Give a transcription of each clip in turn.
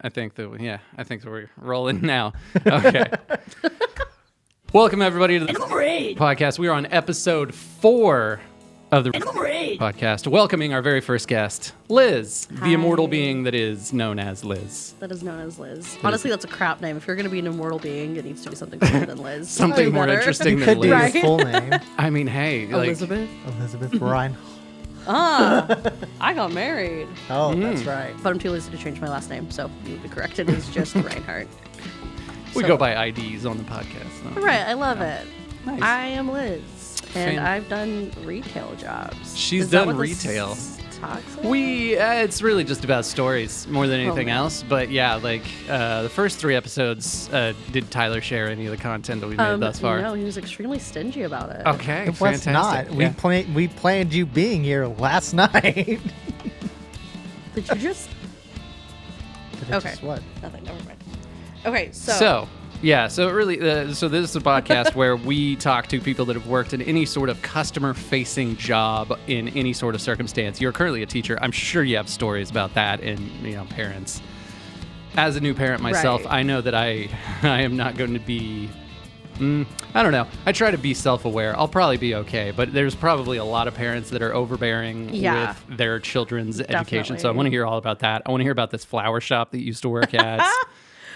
I think that we're rolling now. Okay. Welcome everybody to the podcast. We are on episode 4 of the podcast, welcoming our very first guest, Liz, the immortal being that is known as Liz. That is known as Liz. Honestly, that's a crap name. If you're going to be an immortal being, it needs to be something cooler than Liz. Something more interesting than Liz. Could do his full name. I mean, hey, Elizabeth. Elizabeth Ryan. I got married. Oh, that's right. But I'm too lazy to change my last name, so you would be corrected. It's just Reinhardt. We go by IDs on the podcast. Though. Right, I love it. Nice. I am Liz, and I've done retail jobs. She's done retail. It's really just about stories more than anything else. But yeah, like the first 3 episodes, did Tyler share any of the content that we've made thus far? No, he was extremely stingy about it. Okay, It was fantastic. not. Yeah. We planned you being here last night. Did you just? Okay. Just what? Nothing. Never mind. Okay, So it really, so this is a podcast where we talk to people that have worked in any sort of customer-facing job in any sort of circumstance. You're currently a teacher. I'm sure you have stories about that and, parents. As a new parent myself, Right. I know that I am not going to be, I don't know. I try to be self-aware. I'll probably be okay, but there's probably a lot of parents that are overbearing with their children's education. So I want to hear all about that. I want to hear about this flower shop that you used to work at.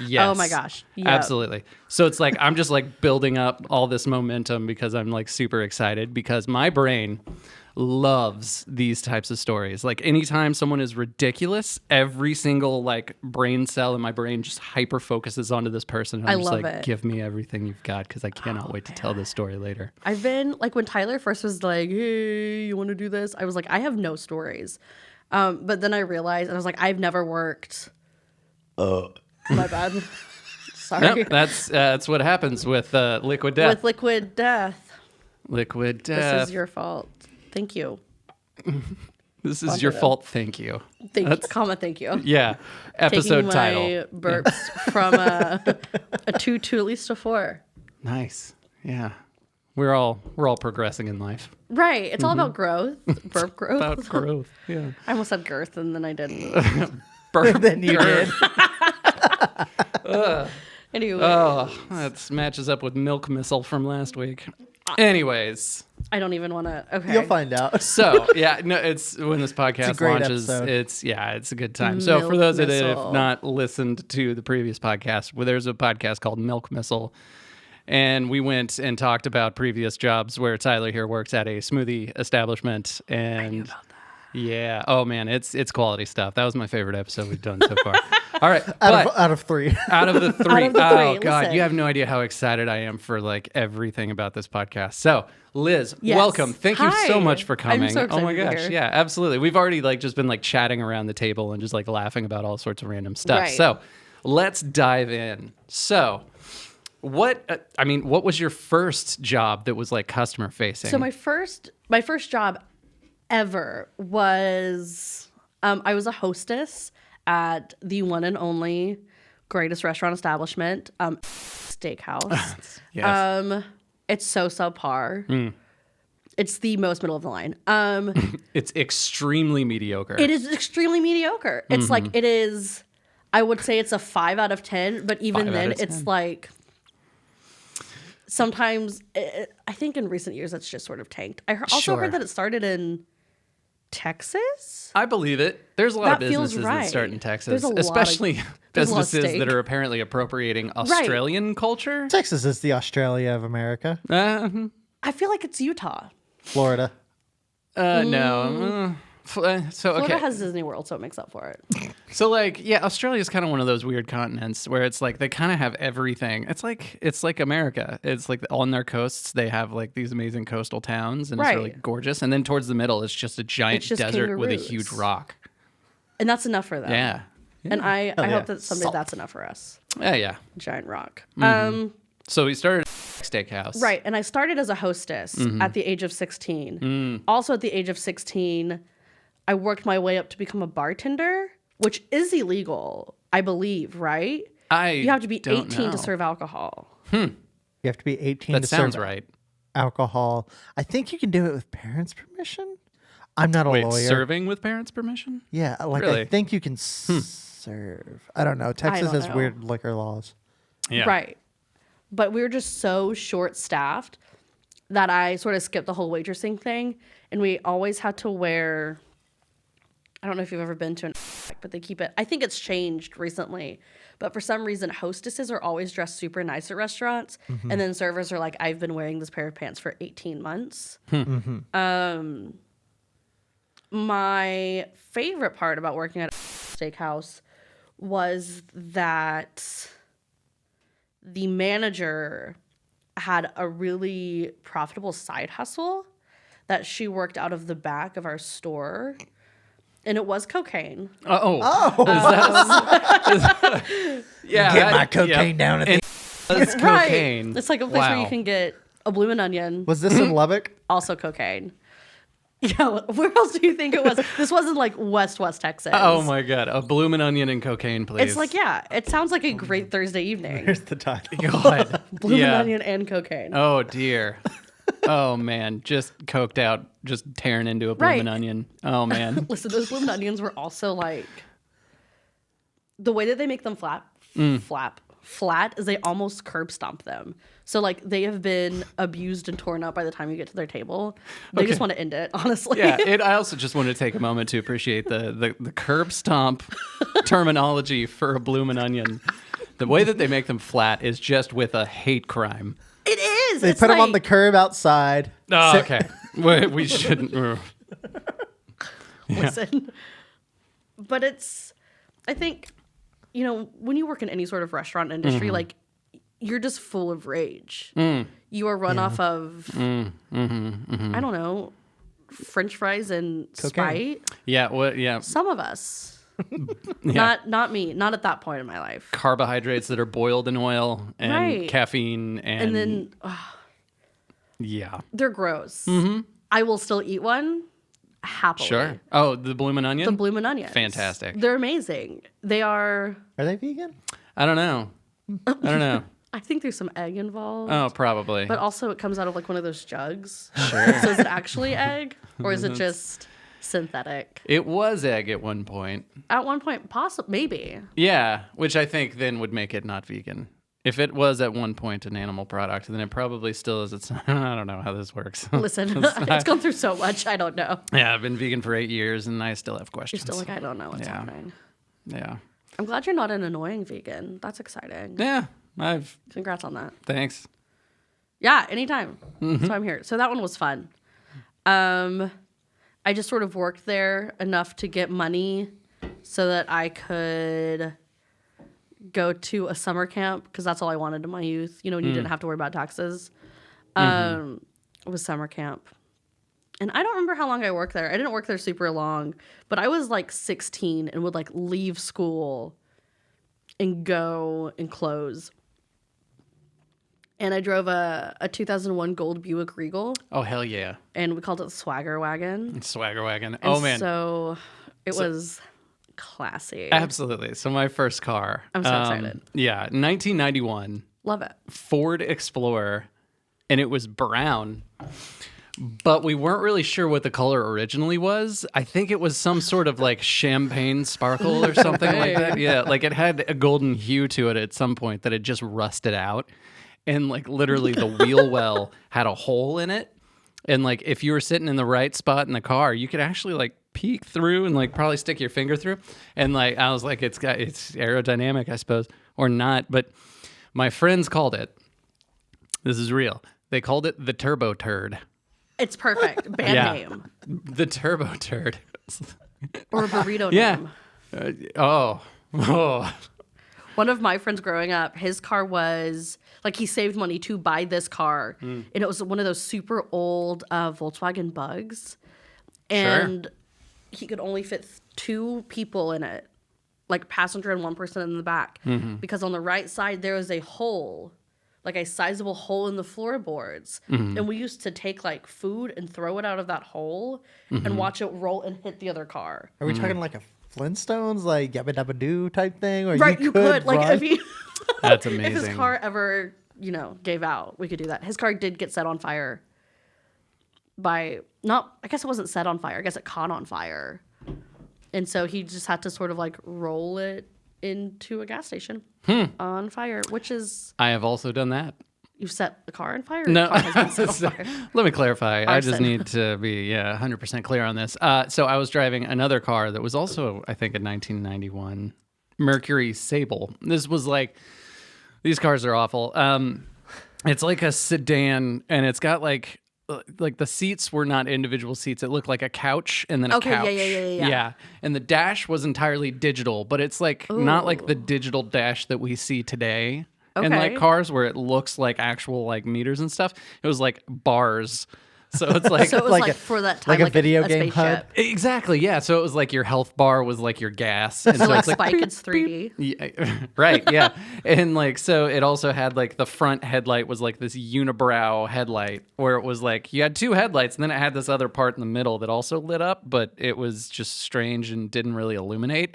Yes. Oh my gosh. Yep. Absolutely. So it's like I'm just like building up all this momentum because I'm like super excited because my brain loves these types of stories. Like anytime someone is ridiculous, every single like brain cell in my brain just hyper focuses onto this person. And I'm just love like, it. give me everything you've got because I cannot wait to tell this story later. I've been like when Tyler first was like, "Hey, you want to do this?" I was like, "I have no stories," but then I realized, and I was like, "I've never worked." My bad. Sorry. Nope, that's what happens with liquid death. With liquid death. Liquid death. This is your fault. Thank you. This is your fault. Thank you. Thank you. Yeah. Episode Taking title. my burps from a 2 to at least a 4. Nice. Yeah. We're all progressing in life. Right. It's all about growth. Burp growth. About growth. Yeah. I almost said girth and then I didn't. Burp. Then you did. Anyway. Oh, that matches up with milk missile from last week. Anyways. I don't even want to. Okay. You'll find out. So, yeah, no, it's when this podcast great launches, episode. it's a good time. So for those that have not listened to the previous podcast, there's a podcast called Milk Missile. And we went and talked about previous jobs where Tyler here works at a smoothie establishment. And I knew about that. Yeah. Oh man, it's quality stuff. That was my favorite episode we've done so far. All right. Out of 3. Out of the 3. Out of the 3, Oh God, listen. you have no idea how excited I am for like everything about this podcast. So, Liz, Yes. welcome. Thank you so Hi. much for coming. I'm so excited oh my to be gosh. here. Yeah, absolutely. We've already like just been like chatting around the table and just like laughing about all sorts of random stuff. Right. So, let's dive in. So, what was your first job that was like customer facing? So my first job ever was I was a hostess at the one and only greatest restaurant establishment, Steakhouse. Yes. It's so subpar. It's the most middle of the line. It's extremely mediocre. It is extremely mediocre. It's like it is. I would say it's a 5 out of 10, but even 5 out then, of it's 10. like sometimes. I think in recent years that's just sort of tanked. I also Sure. heard that it started in Texas. I believe it. There's a lot of That feels businesses that right. start in Texas, There's a lot of- especially there's a lot of businesses steak. that are apparently appropriating Australian culture. Texas is the Australia of America. I feel like it's Utah. Florida. No. So Florida okay. has Disney World, so it makes up for it. So like, yeah, Australia is kind of one of those weird continents where it's like they kind of have everything. It's like America. It's like on their coasts they have like these amazing coastal towns and it's really Right. gorgeous. And then towards the middle it's just a giant It's just desert with a kangaroos. huge rock. And that's enough for them. Yeah. And I yeah. hope that someday Salt. that's enough for us. Yeah. Giant rock. So we started at Steakhouse. Right. And I started as a hostess at the age of 16. Also at the age of 16, I worked my way up to become a bartender, which is illegal, I believe, right? You have to be 18 to serve alcohol. You have to be 18 That to sounds serve right. alcohol. I think you can do it with parents' permission. I'm not a Wait, lawyer. serving with parents' permission? Yeah, like Really? I think you can serve? I don't know. Texas don't has know. weird liquor laws. Yeah. Right. But we were just so short-staffed that I sort of skipped the whole waitressing thing. And we always had to wear, I don't know if you've ever been to an but they keep it, I think it's changed recently. But for some reason, hostesses are always dressed super nice at restaurants. And then servers are like, I've been wearing this pair of pants for 18 months. My favorite part about working at a steakhouse was that the manager had a really profitable side hustle that she worked out of the back of our store. And it was cocaine. Yeah. Get my cocaine down at the... It's cocaine. Right. It's like a place where you can get a bloomin' onion. Was this in Lubbock? Also cocaine. Yeah, where else do you think it was? This wasn't like West Texas. Oh my God. A bloomin' onion and cocaine, please. It's like, yeah, it sounds like a great Thursday evening. Here's the title. God. Bloomin' onion and cocaine. Oh dear. Oh man. Just coked out, just tearing into a bloomin' Right. onion. Oh man. Listen, those bloomin' onions were also like, the way that they make them flat is they almost curb stomp them. So like they have been abused and torn up by the time you get to their table. They just want to end it, honestly. Yeah, I also just want to take a moment to appreciate the curb stomp terminology for a bloomin' onion. The way that they make them flat is just with a hate crime. It is. They It's put them on like- the curb outside. Oh, Sit- okay. We shouldn't. Listen. But it's, I think, you know, when you work in any sort of restaurant industry, like, you're just full of rage. You are run off of, I don't know, French fries and Cocaine. Sprite. Yeah. What? Yeah. Some of us. Yeah. Not me. Not at that point in my life. Carbohydrates that are boiled in oil and Right. caffeine And then yeah. they're gross. I will still eat one happily. Sure. Oh, the bloomin' onion. The bloomin' onions. Fantastic. They're amazing. They are. Are they vegan? I don't know. I think there's some egg involved. Oh, probably. But also, it comes out of like one of those jugs. Sure. So is it actually egg, or is it just synthetic? It was egg at one point. At one point, possibly, maybe. Yeah, which I think then would make it not vegan. If it was at one point an animal product, then it probably still is. It's I don't know how this works. Listen, it's gone through so much. I don't know. Yeah, I've been vegan for 8 years, and I still have You're questions. still like, I don't know what's Yeah. happening. Yeah. I'm glad you're not an annoying vegan. That's exciting. Yeah. I've Congrats on that. thanks. Yeah, anytime. That's why I'm here. So that one was fun. I just sort of worked there enough to get money so that I could go to a summer camp because that's all I wanted in my youth. You know, when you didn't have to worry about taxes. It was summer camp. And I don't remember how long I worked there. I didn't work there super long, but I was like 16 and would like leave school and go and close. And I drove a 2001 gold Buick Regal, Oh hell yeah, and we called it the Swagger Wagon. swagger wagon. And Oh man, So it was classy. absolutely. So my first car. I'm so excited. Yeah, 1991 Love it. Ford Explorer, and it was brown. But we weren't really sure what the color originally was. I think it was some sort of like champagne sparkle or something like that. Yeah, like it had a golden hue to it at some point that had just rusted out. And like literally the wheel well had a hole in it. And like if you were sitting in the right spot in the car, you could actually like peek through and like probably stick your finger through. And like I was like, it's aerodynamic, I suppose, or not. But my friends called it, this is real, they called it the Turbo Turd. It's perfect. Band Yeah. name. The Turbo Turd. Or a burrito Yeah. name. Oh. One of my friends growing up, his car was like he saved money to buy this car, and it was one of those super old Volkswagen Bugs, and he could only fit 2 people in it, like passenger and 1 person in the back, because on the right side there was a hole, like a sizable hole in the floorboards, and we used to take like food and throw it out of that hole and watch it roll and hit the other car. Are we talking like a Flintstones, like Yabba Dabba Doo type thing? Or Right, you could like run? if you. That's If his amazing. car ever, gave out, we could do that. His car did get set on fire I guess it wasn't set on fire. I guess it caught on fire. And so he just had to sort of like roll it into a gas station on fire, which is I have also done that. you've set a car on fire. Or No, the car has been set on fire? let me clarify. I just Arson. need to be 100% clear on this. So I was driving another car that was also, I think, a 1991 Mercury Sable. This was like, these cars are awful. It's like a sedan, and it's got like the seats were not individual seats. It looked like a couch and then a Okay, couch. yeah. And the dash was entirely digital, but it's like not like the digital dash that we see today. And like Okay. cars where it looks like actual like meters and stuff. It was like bars. So it's like So it was Like like, a- for that time, like a video game spaceship. exactly, yeah. So it was like your health bar was like your gas. And So like it's like Spike, it's 3D. yeah, right, yeah. And like so it also had like the front headlight was like this unibrow headlight where it was like you had two headlights and then it had this other part in the middle that also lit up, but it was just strange and didn't really illuminate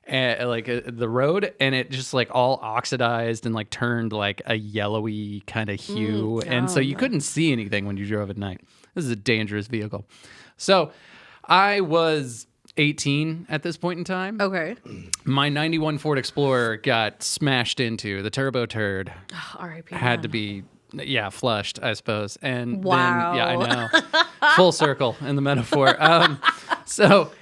the road, and it just like all oxidized and like turned like a yellowy kind of hue, and so you couldn't see anything when you drove at night. This is a dangerous vehicle. So I was 18 at this point in time. Okay. My 91 Ford Explorer got smashed into. The turbo turd R.I.P. had to be, flushed, I suppose. And Wow. then, I know. Full circle in the metaphor.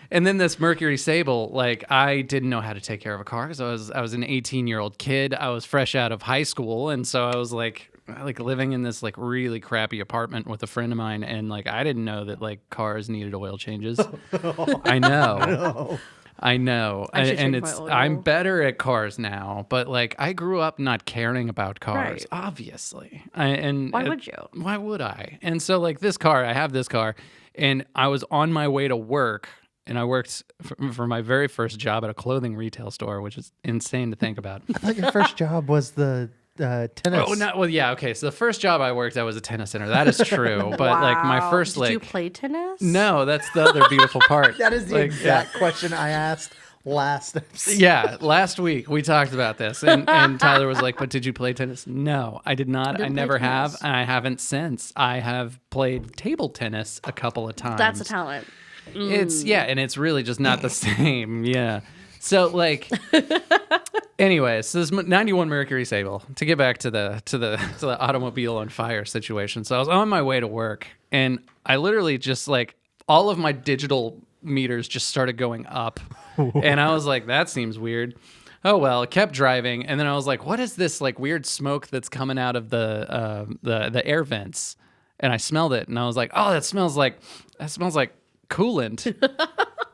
And then this Mercury Sable, like I didn't know how to take care of a car because I was an 18-year-old kid. I was fresh out of high school, and so I was like living in this like really crappy apartment with a friend of mine, and like I didn't know that like cars needed oil changes. I know. I know. I should And change my it's oil. I'm better at cars now, but like I grew up not caring about cars, Right. obviously. Why would you? Why would I? And so like I have this car, and I was on my way to work, and I worked for my very first job at a clothing retail store, which is insane to think about. I thought your first job was the tennis. Oh, no, well, yeah, okay. So the first job I worked at was a tennis center. That is true. But like my Wow. first Did you play tennis? no, that's the other beautiful part. That is the Like, exact question I asked last episode. Yeah, last week we talked about this, and Tyler was like, "But did you play tennis?" No, I did not. I Didn't play never have, tennis. and I haven't since. I have played table tennis a couple of times. That's a talent. It's and it's really just not the same. Yeah. So like, anyway, so this 91 Mercury Sable. To get back to the automobile on fire situation. So I was on my way to work, and I literally just like all of my digital meters just started going up, and I was like, that seems weird. Oh well, kept driving, and then I was like, what is this like weird smoke that's coming out of the air vents? And I smelled it, and I was like, oh, that smells like coolant.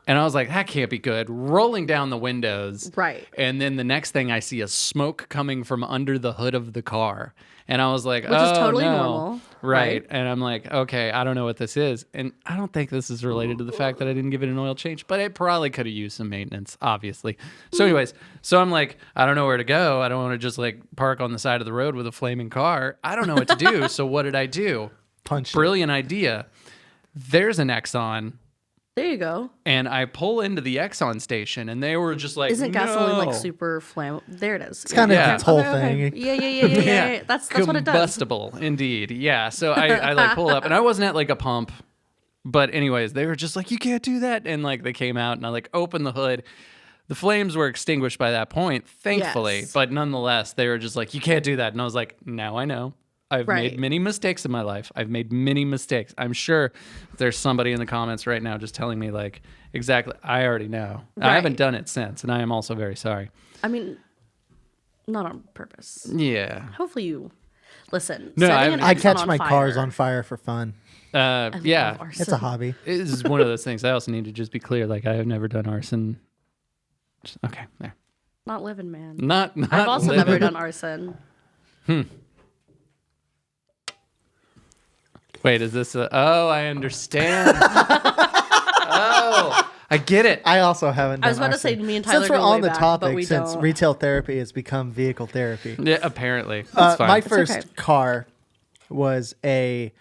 And I was like, that can't be good. Rolling down the windows. Right. And then the next thing I see is smoke coming from under the hood of the car. And I was like, Which is totally no. normal, Right. right? And I'm like, okay, I don't know what this is. And I don't think this is related to the fact that I didn't give it an oil change, but it probably could have used some maintenance, obviously. So anyways, I'm like, I don't know where to go. I don't want to just like park on the side of the road with a flaming car. I don't know what to do. So what did I do? Punch it. Brilliant idea. There's an Exxon. There you go. And I pull into the Exxon station, and they were just like, Isn't gasoline no. like super flammable? There it is. It's kind of Yeah. its whole Okay. thing. Yeah. That's what it does. Combustible, indeed. Yeah. So I like pull up, and I wasn't at like a pump, but anyways, they were just like, you can't do that, and like they came out, and I like opened the hood. The flames were extinguished by that point, thankfully, Yes. but nonetheless, they were just like, you can't do that, and I was like, now I know. I've Right. made many mistakes in my life. I've made many mistakes. I'm sure there's somebody in the comments right now just telling me like exactly. I already know. I Right. haven't done it since, and I am also very sorry. I mean, not on purpose. Yeah. Hopefully you listen. No, setting an I Exxon catch on my fire. cars on fire for fun. Yeah. Love arson. It's a hobby. This is one of those things. I also need to just be clear. Like I have never done arson. Okay, there. Not living, man. Not. I've also living. never done arson. Wait, is this a? Oh, I understand. Oh, I get it. I also haven't done I was about to say, arson. me and Tyler Since we're go on way the back, topic, but we since don't. retail therapy has become vehicle therapy. Yeah, apparently. That's fine. My It's first okay. car was a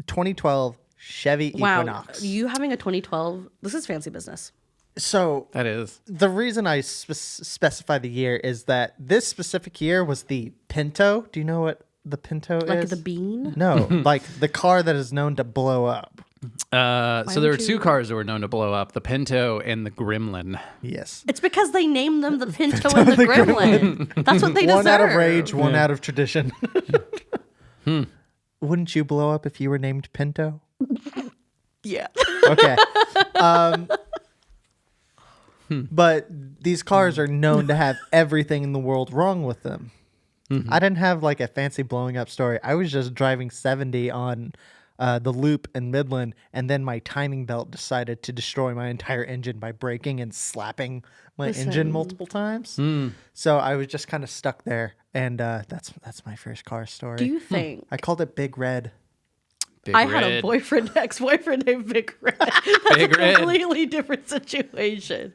2012 Chevy Wow, Equinox. you having a 2012? This is fancy business. So that is. the reason I specify the year is that this specific year was the Pinto. Do you know what the Pinto Like is? the bean? No, like the car that is known to blow up. So there were would you- two cars that were known to blow up: the Pinto and the Gremlin. Yes. It's because they named them the Pinto and the Gremlin. That's what they deserve. One out of rage, one out of tradition. Wouldn't you blow up if you were named Pinto? Yeah. Okay. But these cars are known to have everything in the world wrong with them. I didn't have like a fancy blowing up story. I was just driving 70 on the loop in Midland, and then my timing belt decided to destroy my entire engine by braking and slapping my engine multiple times. So I was just kind of stuck there, and that's my first car story. Do you think I called it Big Red. Big I had a Red. boyfriend, ex-boyfriend named Big Red? That's Big a Red. completely different situation.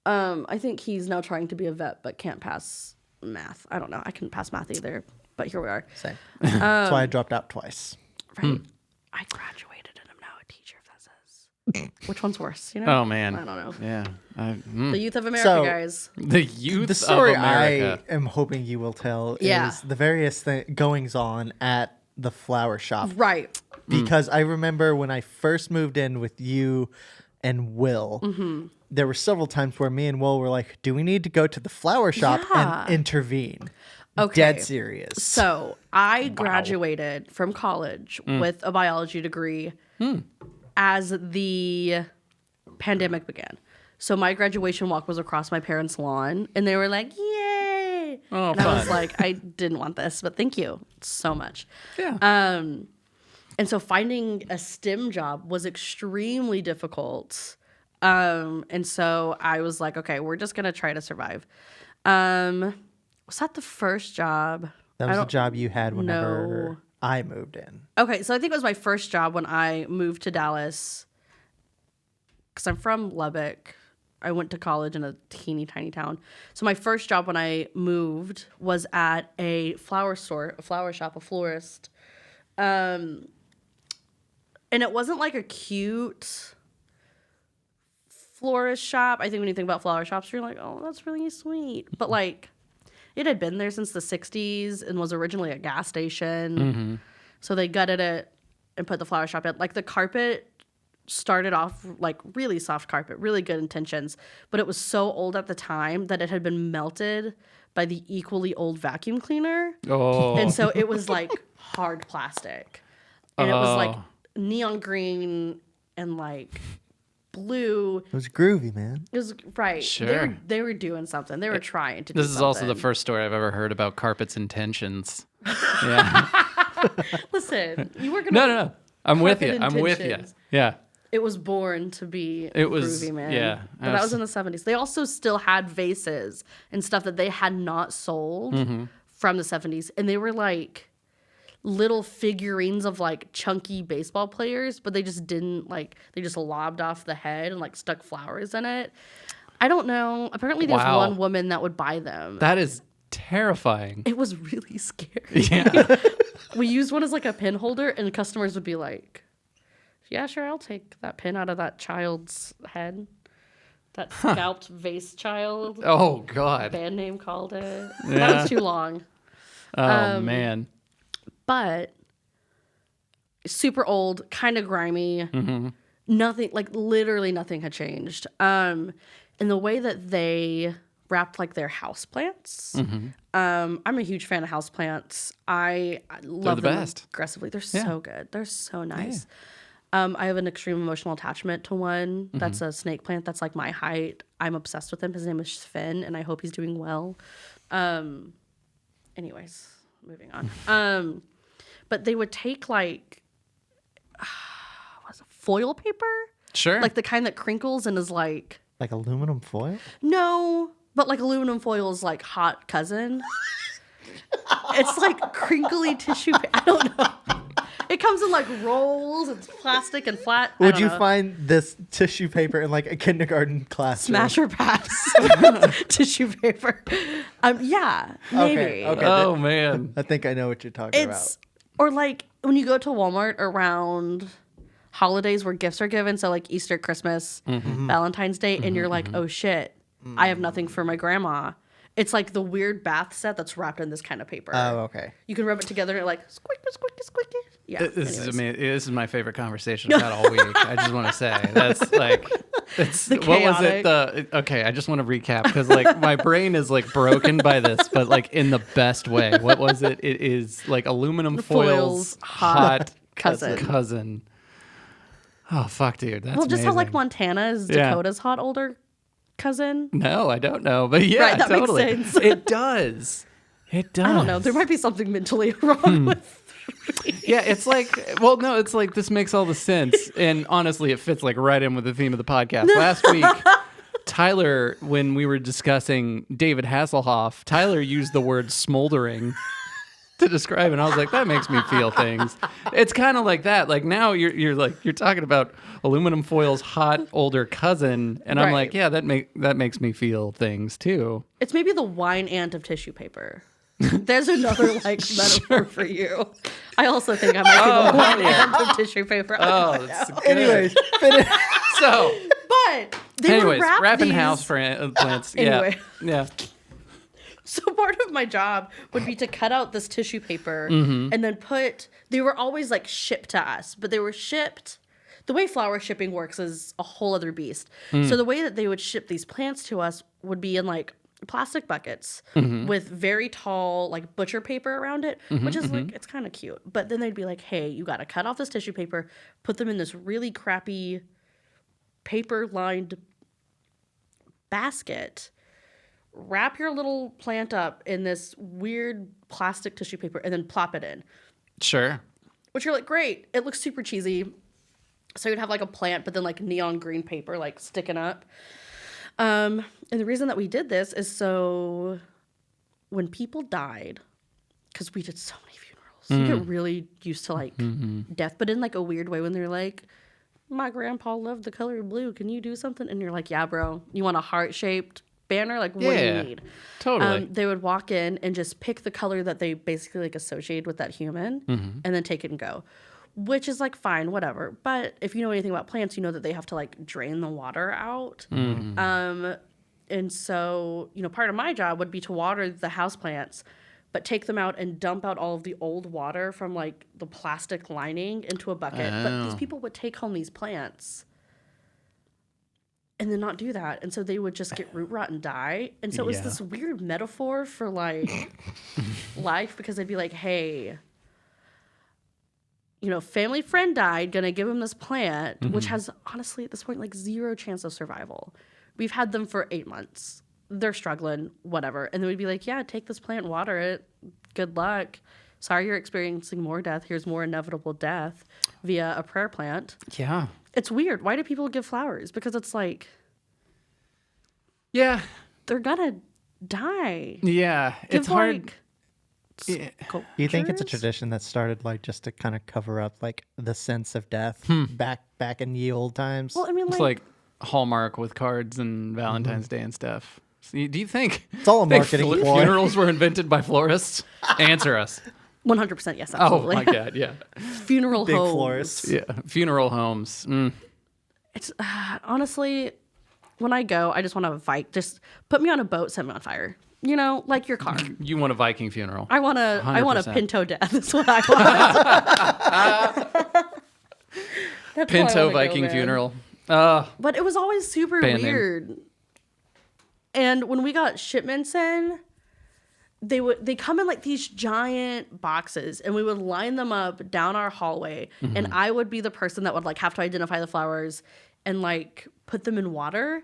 I think he's now trying to be a vet, but can't pass math. I don't know. I couldn't pass math either, but here we are. Same. That's why I dropped out twice. Right. I graduated and I'm now a teacher physicist. Which one's worse? You know? Oh man. I don't know. Yeah. The youth of America, So- guys. The youth The story of America. I am hoping you will tell Yeah. is the various goings on at the flower shop. Right. Because I remember when I first moved in with you and Will, there were several times where me and Will were like, do we need to go to the flower shop Yeah. and intervene? Okay. Dead serious. So I graduated from college with a biology degree as the pandemic began. So my graduation walk was across my parents' lawn, and they were like, "Yay!" Oh, and I was fun. like, "I didn't want this, but thank you so much." Yeah. And so finding a STEM job was extremely difficult. And so I was like, "Okay, we're just gonna try to survive." Was that the first job? That I was the don't job you had whenever know. I moved in. Okay, so I think it was my first job when I moved to Dallas. Because I'm from Lubbock. I went to college in a teeny tiny town. So my first job when I moved was at a flower store, a flower shop, a florist. And it wasn't like a cute florist shop. I think when you think about flower shops, you're like, oh, that's really sweet. But like, it had been there since the 60s and was originally a gas station. So they gutted it and put the flower shop in. Like the carpet started off like really soft carpet, really good intentions, but it was so old at the time that it had been melted by the equally old vacuum cleaner. Oh. And so it was like hard plastic. And it was like Oh. neon green and like blue. It was groovy, man. It was right. Sure. They were doing something. They were trying to do This is also the something. first story I've ever heard about carpet's intentions. Yeah. Listen, you were No, gonna no, no. I'm with you. Carpet I'm with you. intentions. Yeah. It was born to be It was- groovy, man. yeah. But that was in the 70s. They also still had vases and stuff that they had not sold from the 70s. And they were like little figurines of like chunky baseball players, but they just didn't like, they just lobbed off the head and like stuck flowers in it. I don't know. Apparently there's Wow. one woman that would buy them. That is terrifying. It was really scary. Yeah. We used one as like a pin holder, and customers would be like, yeah, sure, I'll take that pin out of that child's head. That scalped vase child. Oh God. Band name called it. That Yeah. was too long. Oh man. But super old, kind of grimy. Nothing, like literally nothing had changed. And the way that they wrapped like their houseplants. I'm a huge fan of houseplants. I love the them best. aggressively. They're so good. They're so nice. I have an extreme emotional attachment to one that's a snake plant that's like my height. I'm obsessed with him. His name is Finn, and I hope he's doing well. Anyways, moving on. But they would take like foil paper, Sure. like the kind that crinkles and is like Like aluminum foil? no, but like aluminum foil is like hot cousin. It's like crinkly tissue. I don't know. It comes in like rolls. It's plastic and flat. I Would don't you know. find this tissue paper in like a kindergarten classroom? Smash or pass tissue paper? Yeah, maybe. Okay. oh man. I think I know what you're talking It's or like when you go to Walmart around holidays where gifts are given, so like Easter, Christmas, Valentine's Day, and you're like, oh shit, I have nothing for my grandma. It's like the weird bath set that's wrapped in this kind of paper. Oh, okay. You can rub it together and it like squicky, squicky, squicky. Yeah. This is amazing. This is my favorite conversation I've had all week. I just want to say that's like, it's The what was it? chaotic. Okay, I just want to recap because like my brain is like broken by this, but like in the best way. What was it? It is like aluminum foil's hot cousin. Oh fuck, dude, that's Well, just how like amazing. Montana is Yeah. Dakota's hot older cousin. No, I don't know, but yeah, Right, that makes totally. sense. It does. It does. I don't know. There might be something mentally wrong with. Yeah, it's like, well, no, it's like this makes all the sense. And honestly, it fits like right in with the theme of the podcast. Last week, Tyler, when we were discussing David Hasselhoff, Tyler used the word smoldering to describe it. And I was like, that makes me feel things. It's kind of like that. Like now you're talking about aluminum foil's hot older cousin. And I'm Right. like, yeah, that makes me feel things too. It's maybe the wine ant of tissue paper. There's another like metaphor for you. I also think I might be the wine ant of tissue paper. Oh, that's good. Anyways, finish. So, But they would anyways, wrap wrapping these... house plants. Anyway. Yeah. So part of my job would be to cut out this tissue paper Mm-hmm. and then they were always like shipped to us, but they were shipped. The way flower shipping works is a whole other beast. Mm. So the way that they would ship these plants to us would be in like plastic buckets Mm-hmm. with very tall like butcher paper around it, which is like, it's kind of cute. But then they'd be like, hey, you got to cut off this tissue paper, put them in this really crappy paper lined basket, wrap your little plant up in this weird plastic tissue paper, and then plop it in. Sure. Which you're like, great. It looks super cheesy. So you'd have like a plant, but then like neon green paper like sticking up. And the reason that we did this is so when people died, because we did so many funerals, you get really used to like death, but in like a weird way when they're like, my grandpa loved the color blue. Can you do something? And you're like, yeah, bro. You want a heart-shaped banner? Like, what do you need? Totally. They would walk in and just pick the color that they basically like associated with that human and then take it and go, which is like fine, whatever. But if you know anything about plants, you know that they have to like drain the water out. And so, you know, part of my job would be to water the houseplants, but take them out and dump out all of the old water from like the plastic lining into a bucket. But these people would take home these plants and then not do that. And so they would just get root rot and die. And so it was this weird metaphor for like life, because they'd be like, hey, you know, family friend died, gonna give him this plant, which has honestly at this point like zero chance of survival. We've had them for 8 months. They're struggling, whatever. And then we'd be like, yeah, take this plant, water it. Good luck. Sorry you're experiencing more death. Here's more inevitable death via a prayer plant. Yeah. It's weird. Why do people give flowers? Because it's like, Yeah. they're gonna die. Yeah. Give It's hard. like Yeah. You think it's a sculptures? tradition that started like just to kind of cover up like the sense of death back in the old times? Well, I mean, It's like, like Hallmark with cards and Valentine's Day and stuff. So do you think It's all a think marketing ploy. funerals were invented by florists? Answer us. 100% yes, Oh absolutely. my god, yeah. Funeral Big homes. florists. Yeah. Funeral homes. It's honestly, when I go, I just want to just put me on a boat, set me on fire. You know, like your car. You want a Viking funeral. I want a 100%. Pinto death. That's what I want. That's how I Pinto wanna go, Viking man. funeral. But it was always super Band name. weird. And when we got shipments in, they come in like these giant boxes, and we would line them up down our hallway, and I would be the person that would like have to identify the flowers and like put them in water.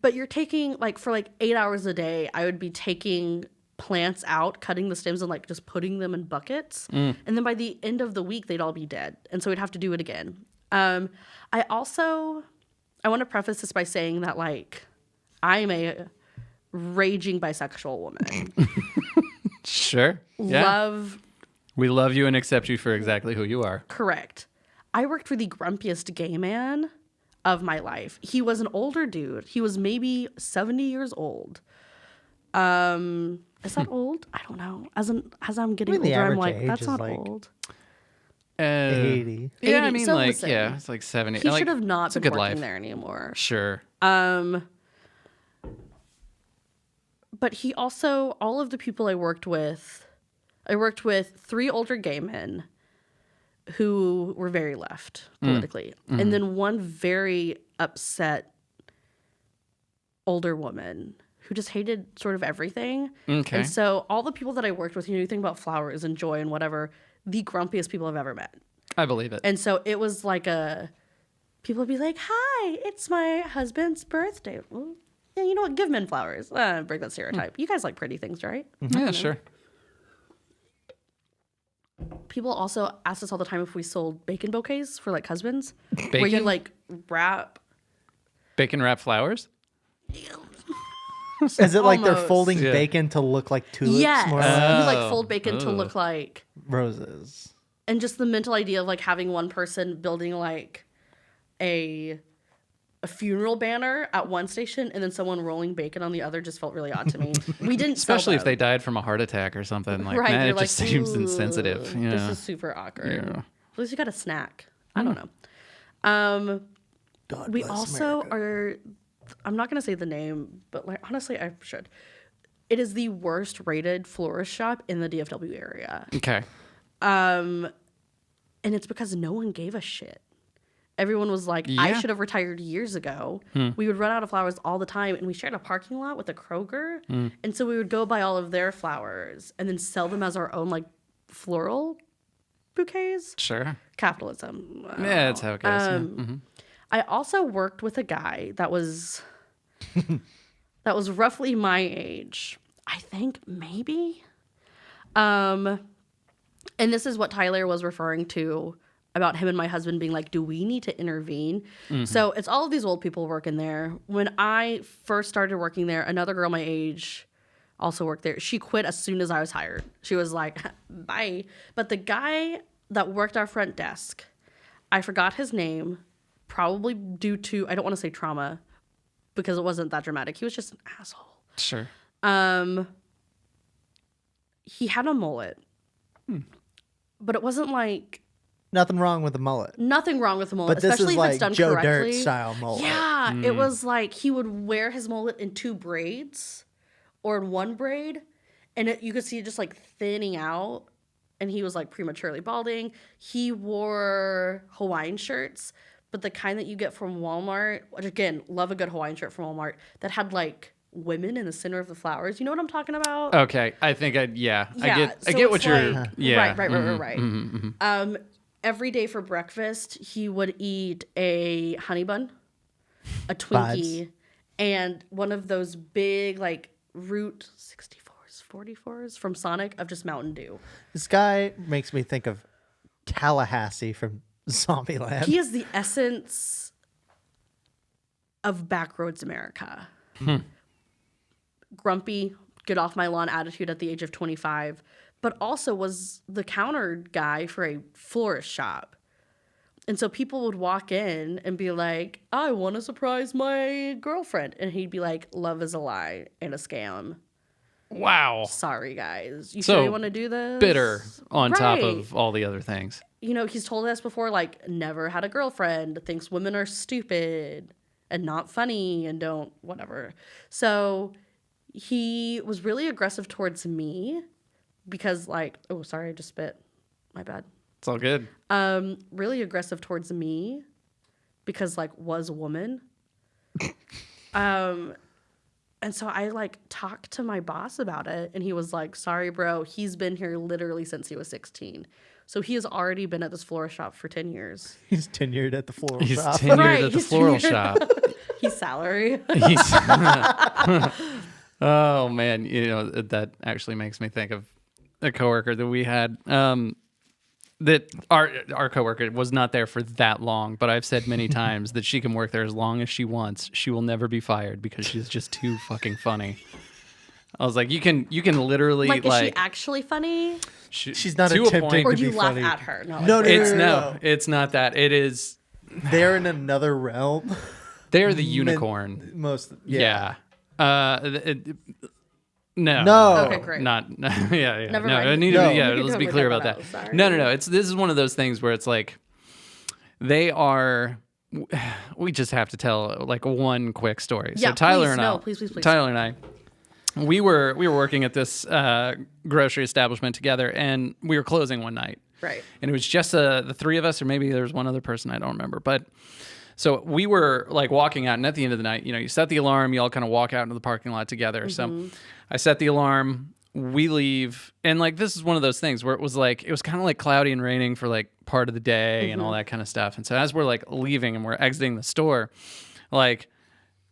But you're taking like for like 8 hours a day, I would be taking plants out, cutting the stems and like just putting them in buckets. And then by the end of the week, they'd all be dead. And so we'd have to do it again. I want to preface this by saying that like I'm a raging bisexual woman. Sure. Yeah. Love, We love you and accept you for exactly who you are. correct. I worked for the grumpiest gay man of my life. He was an older dude. He was maybe 70 years old. Is that old? I don't know. As I'm getting I mean, the older, I'm average like, age that's is not like- old. 80. Yeah, I 80. mean, So like, listen, yeah, it's like 70. He like, should have not it's a been good working life. there anymore. Sure. But But he also, all of the people I worked with 3 older gay men who were very left politically. And then one very upset older woman who just hated sort of everything. Okay. And so all the people that I worked with, you think about flowers and joy and whatever, the grumpiest people I've ever met. I believe it. And so it was like people would be like, hi, it's my husband's birthday. Well, yeah, you know what? Give men flowers. Break that stereotype. You guys like pretty things, right? Yeah, sure. People also ask us all the time if we sold bacon bouquets for like husbands. Where you like wrap. Bacon wrap flowers? Is it like they're Almost. folding bacon to look like tulips? Yes. More or less? You like fold bacon to look like. Roses. And just the mental idea of like having one person building like a funeral banner at one station and then someone rolling bacon on the other just felt really odd to me. We didn't sell Especially if them. they died from a heart attack or something. Like, Right, man, you're it just like, seems "Ooh, insensitive. Yeah. This is super awkward. Yeah. At least you got a snack. I don't know. God We bless also America. are, I'm not going to say the name, but like honestly, I should. It is the worst rated florist shop in the DFW area. Okay. And it's because no one gave a shit. Everyone was like, I Yeah. should have retired years ago. We would run out of flowers all the time, and we shared a parking lot with a Kroger. And so we would go buy all of their flowers and then sell them as our own like floral bouquets. Sure. Capitalism. Yeah, that's how it goes. Yeah. I also worked with a guy that was roughly my age. I think maybe. And this is what Tyler was referring to about him and my husband being like, do we need to intervene? So it's all of these old people working there. When I first started working there, another girl my age also worked there. She quit as soon as I was hired. She was like, bye. But the guy that worked our front desk, I forgot his name, probably due to, I don't want to say trauma because it wasn't that dramatic. He was just an asshole. Sure. He had a mullet, but it wasn't like, Nothing wrong with the mullet. nothing wrong with the mullet, But this especially is if like it's done Joe correctly. Dirt style mullet. Yeah, it was like he would wear his mullet in 2 braids or in 1 braid, and you could see it just like thinning out, and he was like prematurely balding. He wore Hawaiian shirts, but the kind that you get from Walmart, which again, love a good Hawaiian shirt from Walmart, that had like women in the center of the flowers. You know what I'm talking about? Okay. I think I so get what it's you're. like- Yeah. Right. Every day for breakfast, he would eat a honey bun, a Twinkie, and one of those big like Route 64s, 44s from Sonic of just Mountain Dew. This guy makes me think of Tallahassee from Zombieland. He is the essence of Backroads America. Grumpy, get off my lawn attitude at the age of 25, but also was the counter guy for a florist shop. And so people would walk in and be like, I want to surprise my girlfriend. And he'd be like, love is a lie and a scam. Wow. Sorry, guys. You So, sure you want to do this? Bitter on top Right. of all the other things. You know, he's told us before, like, never had a girlfriend, thinks women are stupid and not funny and don't, whatever. So he was really aggressive towards me because, like, oh, sorry, I just spit. My bad. It's all good. Really aggressive towards me because, like, was a woman. And so I, like, talked to my boss about it, and he was like, sorry, bro, he's been here literally since he was 16. So he has already been at this florist shop for 10 years. He's tenured at the floral He's shop. tenured Right, at the he's floral tenured. shop. He's salary. He's oh man, you know that actually makes me think of a coworker that we had. That our coworker was not there for that long, but I've said many times that she can work there as long as she wants. She will never be fired because she's just too fucking funny. I was like, you can literally Like, is she actually funny? She's not to a attempting point. Or to do you be laugh funny. at her? No, No, It's no. it's not that. It is. They're in another realm. They're the unicorn. Most. Yeah. No. No. Okay, great. Not. Yeah. Never no, mind. I need No. to. Yeah. We can Let's be totally clear cut about that that. out. Sorry. No. This is one of those things where it's like they are. We just have to tell like one quick story. Yeah, so Tyler please, and no, I. please. Tyler and I. we were working at this grocery establishment together, and we were closing one night. Right. And it was just the three of us, or maybe there was one other person, I don't remember. But so we were like walking out, and at the end of the night, you set the alarm, you all kind of walk out into the parking lot together. So I set the alarm, we leave, and like this is one of those things where it was kind of like cloudy and raining for like part of the day and all that kind of stuff. And so as we're like leaving and we're exiting the store, like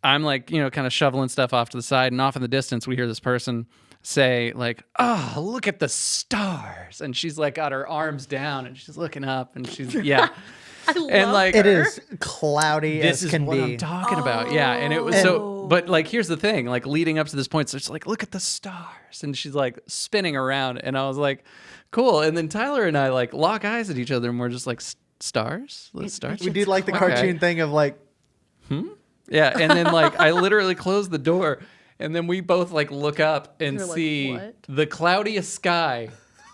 I'm like, kind of shoveling stuff off to the side, and off in the distance we hear this person say like, "Oh, look at the stars." And she's like got her arms down and she's looking up, and she's I love and like It is cloudy this as is can what be. I'm talking about. Yeah. And it was but like here's the thing, like leading up to this point, so it's like, look at the stars, and she's like spinning around, and I was like, cool. And then Tyler and I like lock eyes at each other, and we're just like, stars? The stars? We do like the cartoon thing of like, Yeah. And then like I literally close the door, and then we both like look up and You're like, see what? the cloudiest sky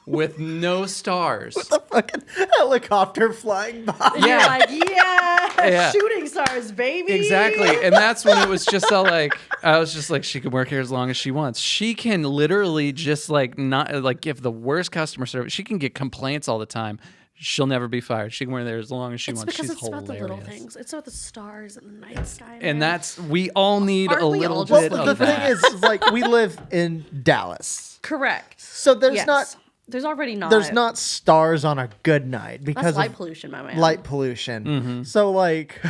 with no stars. the fucking helicopter flying by. You're like, Yeah. shooting stars, baby. Exactly. And that's when it was just all like, I was just like, she can work here as long as she wants. She can literally just like not like give the worst customer service. She can get complaints all the time. She'll never be fired. She can work there as long as she It's wants. because She's it's hilarious. about the little things. It's about the stars and the night sky. And man. we all need Aren't a we little all just bit looking The of thing that. is, like, we live in Dallas, correct. so there's Yes. not There's already not. there's not stars on a good night That's because light of pollution, my man. light pollution. So like,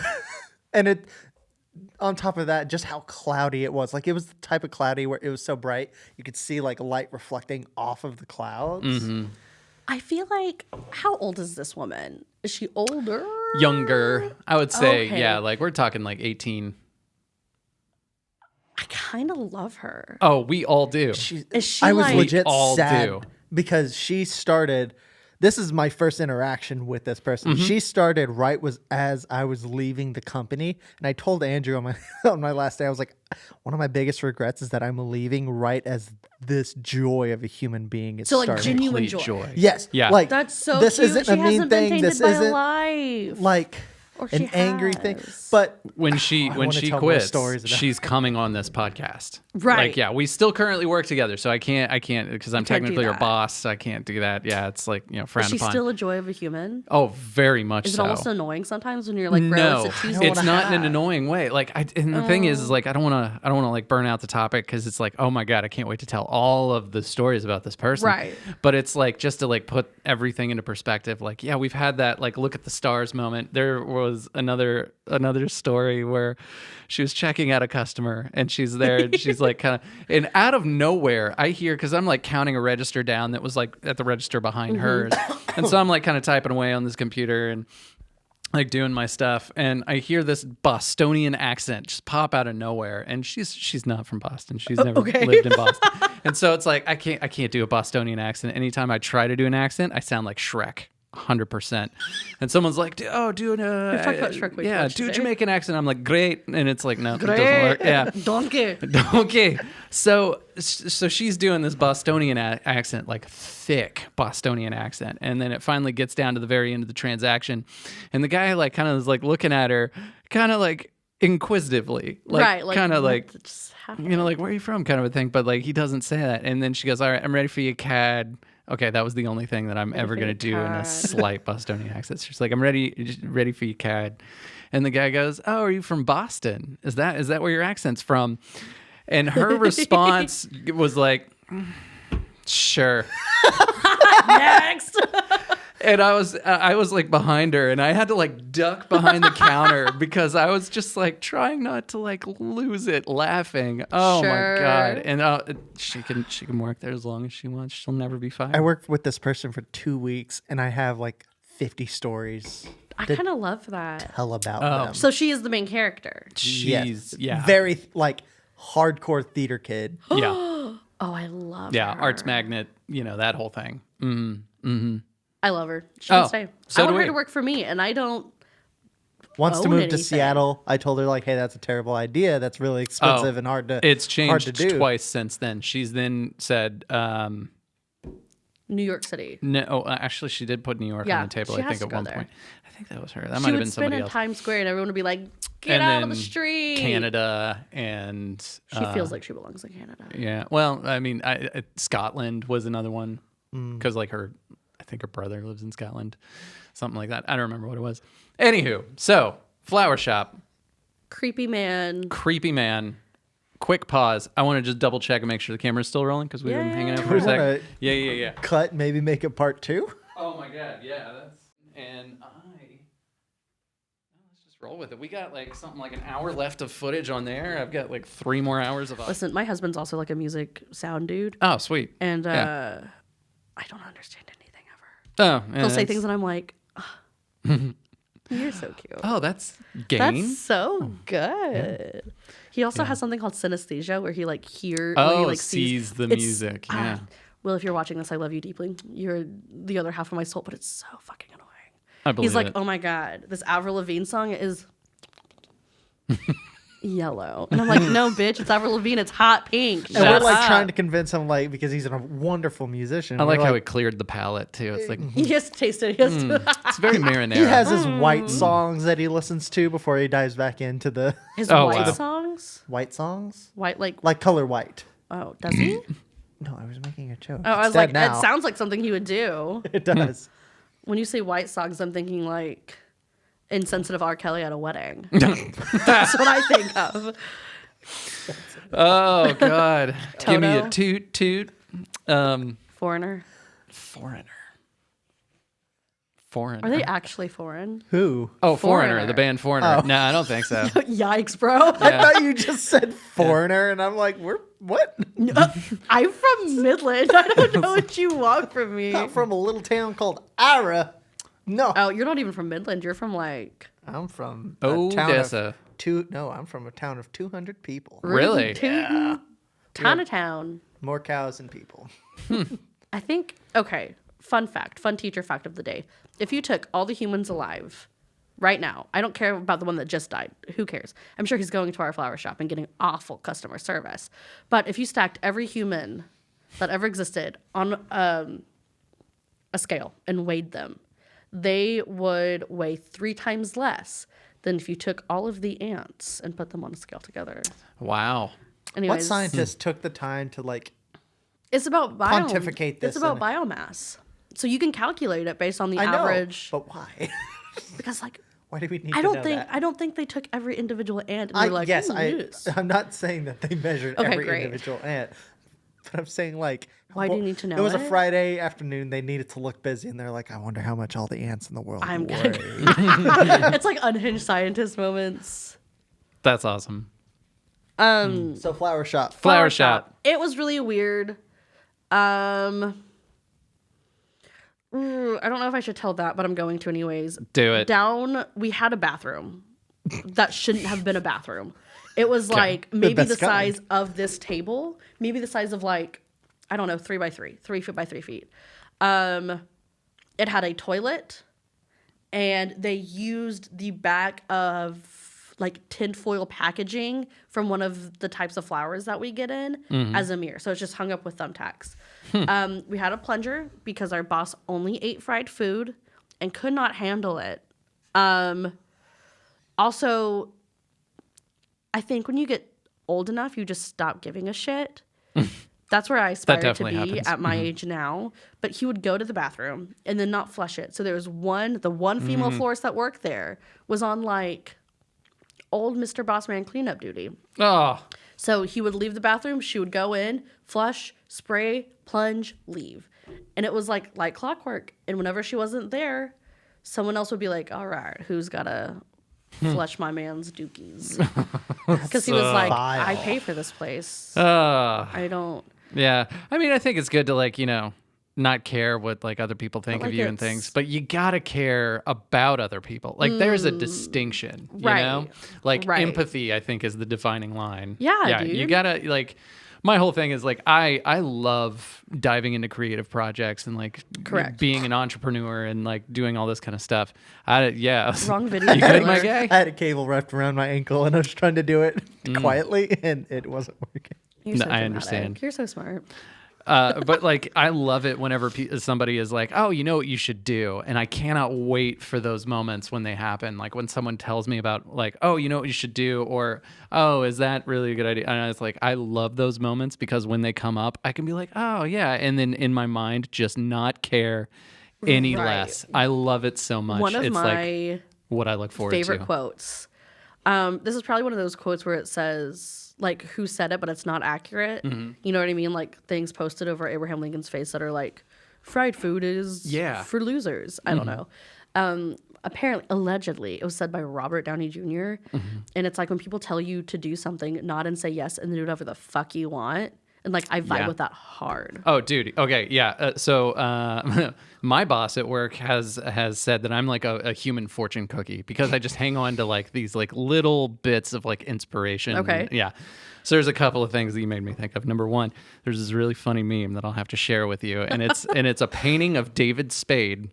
and it on top of that, just how cloudy it was. Like it was the type of cloudy where it was so bright you could see like light reflecting off of the clouds. I feel like, how old is this woman? Is she older? Younger, I would say. Okay. Yeah, like we're talking like 18. I kind of love her. Oh, we all do. Is she I was like- legit We all sad do. because she started. This is my first interaction with this person. Mm-hmm. She started right as I was leaving the company, and I told Andrew on my on my last day, I was like, one of my biggest regrets is that I'm leaving right as this joy of a human being is So like starting. genuine Complete joy. Yes, Yeah. like That's so this cute. isn't She a mean hasn't been thing. tainted This by isn't life. like Or an she angry thing. has. But When she wanna tell more quits, stories about she's coming on this podcast. Right. Like, yeah, we still currently work together, so I can't because I'm can't do technically her that. boss. I can't do that. Yeah, it's like, frowned Is she upon. still a joy of a human? Oh, very much Is it so. almost annoying sometimes when you're like, bro, No, it's a Tuesday? it's not in an annoying way. Like, and the thing is like, I don't want to like burn out the topic because it's like, oh my god, I can't wait to tell all of the stories about this person. Right. But it's like just to like put everything into perspective. Like, yeah, we've had that like look at the stars moment. There was another story where she was checking out a customer, and she's there, and she's like kind of, and out of nowhere, I hear, because I'm like counting a register down that was like at the register behind hers, and so I'm like kind of typing away on this computer and like doing my stuff, and I hear this Bostonian accent just pop out of nowhere, and she's not from Boston. She's never lived in Boston. And so it's like I can't do a Bostonian accent. Anytime I try to do an accent, I sound like Shrek. 100%. And someone's like, do an talked about Shrek way too yeah, much do a today. Jamaican accent. I'm like, great. And it's like, no, it doesn't Great. work. Yeah. Donkey. Okay. So she's doing this Bostonian accent, like thick Bostonian accent. And then it finally gets down to the very end of the transaction. And the guy like kind of is like looking at her kind of like inquisitively, like, Right, like, kind of what like, just happened? like, where are you from kind of a thing. But like, he doesn't say that. And then she goes, all right, I'm ready for you, CAD. Okay, that was the only thing that I'm ever for going to you, do in a CAD. slight Bostonian accent. She's like, I'm ready for you, CAD. And the guy goes, oh, are you from Boston? Is that where your accent's from? And her response was like, sure. Next. And I was like behind her, and I had to like duck behind the counter because I was just like trying not to like lose it laughing. Oh Sure. my god! And she can work there as long as she wants. She'll never be fired. I worked with this person for 2 weeks, and I have like 50 stories I kind of love that. tell about them. So she is the main character. She's yeah, Very like hardcore theater kid. yeah, Oh, I love yeah. her. Arts magnet, that whole thing. I love her. She can Oh, stay. so I do want her we. to work for me, and I don't. Wants to own move to anything. Seattle. I told her like, hey, that's a terrible idea. That's really expensive and hard to. It's hard to changed do. twice since then. She's then said, New York City. No, actually, she did put New York on the table, she I has think, to at go one there. point. I think that was her. That She might have would been spin somebody in else. Times Square, and everyone would be like, "Get And out then of the street!" Canada and She feels like she belongs in Canada. yeah. Well, I mean, Scotland was another one because like I think her brother lives in Scotland, something like that. I don't remember what it was. Anywho, so flower shop, Creepy man. Quick pause. I want to just double check and make sure the camera's still rolling because we've been hanging out for a We sec. wanna Yeah. cut, maybe make it part 2. Oh my god, yeah. Let's just roll with it. We got like something like an hour left of footage on there. I've got like 3 more hours of. Listen, my husband's also like a music sound dude, Oh, sweet. and Yeah. I don't understand anything ever. Oh, yeah, He'll say things, and I'm like, "You're so cute." Oh, that's gain. That's so good. He also has something called synesthesia, where he like where Oh, he like sees the it's- music. Yeah. Will, if you're watching this, I love you deeply. You're the other half of my soul, but it's so fucking annoying. I believe He's like, it. "Oh my god, this Avril Lavigne song is yellow," and I'm like, "No, bitch, it's Avril Lavigne. It's hot pink." And we're Shut like up. trying to convince him, like, because he's a wonderful musician. I like We're how it cleared the palate too. It's like He has to taste it. He has to. it's very marinara. he has his white songs that he listens to before he dives back into the His Oh, white wow. songs, white songs, white like Color White. oh, does he? No, I was making a joke. Oh, I It's was dead like, now. it sounds like something he would do. It does. When you say white songs, I'm thinking like insensitive R. Kelly at a wedding. That's what I think of. Oh God. Give me a Toto? toot toot. Foreigner. Foreigner. Are they actually foreign? Who? Oh, Foreigner, Foreigner. the band Foreigner. Oh. No, I don't think so. Yikes, bro. I thought you just said foreigner, and I'm like, we're what? I'm from Midland. I don't know what you want from me. I'm from a little town called Ara. No, Oh, you're not even from Midland. You're from like I'm from a town Odessa. of two. No, I'm from a town of 200 people. Really? Town of town. More cows than people. I think, okay, fun teacher fact of the day. If you took all the humans alive right now, I don't care about the one that just died. Who cares? I'm sure he's going to our flower shop and getting awful customer service. But if you stacked every human that ever existed on a scale and weighed them, they would weigh 3 times less than if you took all of the ants and put them on a scale together. Wow. Anyways, What scientist took the time to like? It's about pontificate this It's about in- biomass. So you can calculate it based on the I know, average. but why? Because like Why do we need? I to don't know think that? I don't think they took every individual ant and were like, yes, "Ooh, yes." I'm not saying that they measured Okay, every great. individual ant, but I'm saying like, Why do you need to know It was a it? Friday afternoon. They needed to look busy, and they're like, I wonder how much all the ants in the world I'm weigh. good. It's like unhinged scientist moments. That's awesome. So flower shop. Flower shop. It was really weird. I don't know if I should tell that, but I'm going to anyways. Do it. Down, we had a bathroom that shouldn't have been a bathroom. It was like maybe the best kind. size of this table, maybe the size of like, I don't know, 3 by 3, 3 feet by 3 feet. It had a toilet, and they used the back of like tinfoil packaging from one of the types of flowers that we get in as a mirror. So it's just hung up with thumbtacks. We had a plunger because our boss only ate fried food and could not handle it. Also, I think when you get old enough, you just stop giving a shit. That's where I aspire to definitely be happens. at my age now. But he would go to the bathroom and then not flush it. So there was the one female florist that worked there was on like old Mr. Bossman cleanup duty. Oh, So he would leave the bathroom, she would go in, flush, spray, plunge, leave. And it was like clockwork. And whenever she wasn't there, someone else would be like, all right, who's got to flush my man's dookies? Because he was like, vile. I pay for this place. I don't. yeah. I mean, I think it's good to like, not care what like other people think But, of like, you and it's- things, but you gotta care about other people. Like there's a distinction, you Right. know? Like Right. empathy, I think, is the defining line. Yeah, You dude. gotta like. My whole thing is like I love diving into creative projects and like Correct. being an entrepreneur and like doing all this kind of stuff. Yeah. Wrong video. You good, my killer. guy? I had a cable wrapped around my ankle, and I was trying to do it quietly, and it wasn't working. You're No, so I dramatic. understand. You're so smart. But like, I love it whenever somebody is like, oh, you know what you should do. And I cannot wait for those moments when they happen. Like when someone tells me about like, oh, you know what you should do, or, oh, is that really a good idea? And it's like, I love those moments because when they come up, I can be like, oh yeah. And then in my mind, just not care any less. I love it so much. One of it's my like what I look forward to. favorite quotes. This is probably one of those quotes where it says, like, who said it, but it's not accurate. You know what I mean? Like, things posted over Abraham Lincoln's face that are like, fried food is for losers. I don't know. Apparently, allegedly, it was said by Robert Downey Jr. And it's like when people tell you to do something, nod and say yes, and then do whatever the fuck you want. And like, I vibe with that hard. Oh, dude. Okay, yeah. So my boss at work has said that I'm like a human fortune cookie because I just hang on to like these like little bits of like inspiration. Okay. Yeah. So there's a couple of things that you made me think of. Number one, there's this really funny meme that I'll have to share with you, and it's a painting of David Spade